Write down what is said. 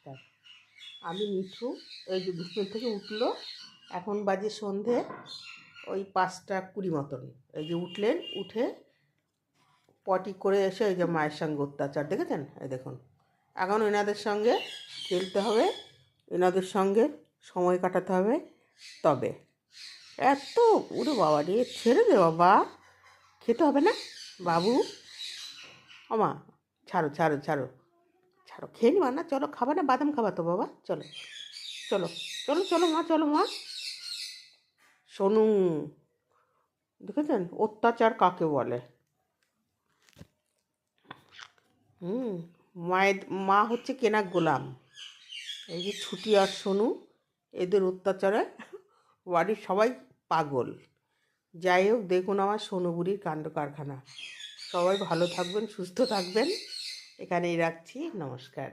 নমস্কার। আমি মিঠু। এই যে বিছানা থেকে উঠলো, এখন বাজে সন্ধে ওই 5:20 মতন। এই যে উঠলেন, উঠে পটি করে এসে এই যে মায়ের সঙ্গে অত্যাচার দেখেছেন। এই দেখুন, এখন এনাদের সঙ্গে খেলতে হবে, এনাদের সঙ্গে সময় কাটাতে হবে। তবে এত উড়ে বাবা রে, ছেড়ে দে বাবা, খেতে হবে না বাবু। ওমা, ছাড়ো ছাড়ো ছাড়ো ছাড়ো, খেয়ে নিবা না? চলো, খাবা না? বাদাম খাবা তো বাবা, চলো চলো চলো চলো মা, চলো মা। সোনু, দেখেছেন অত্যাচার কাকে বলে? মায়ের মা হচ্ছে কেনা গোলাম। এই যে ছুটি আর সোনু, এদের অত্যাচারে বাড়ির সবাই পাগল। যাই হোক, দেখুন আমার সোনু বুড়ির কাণ্ড কারখানা। সবাই ভালো থাকবেন, সুস্থ থাকবেন। এখানেই রাখছি, নমস্কার।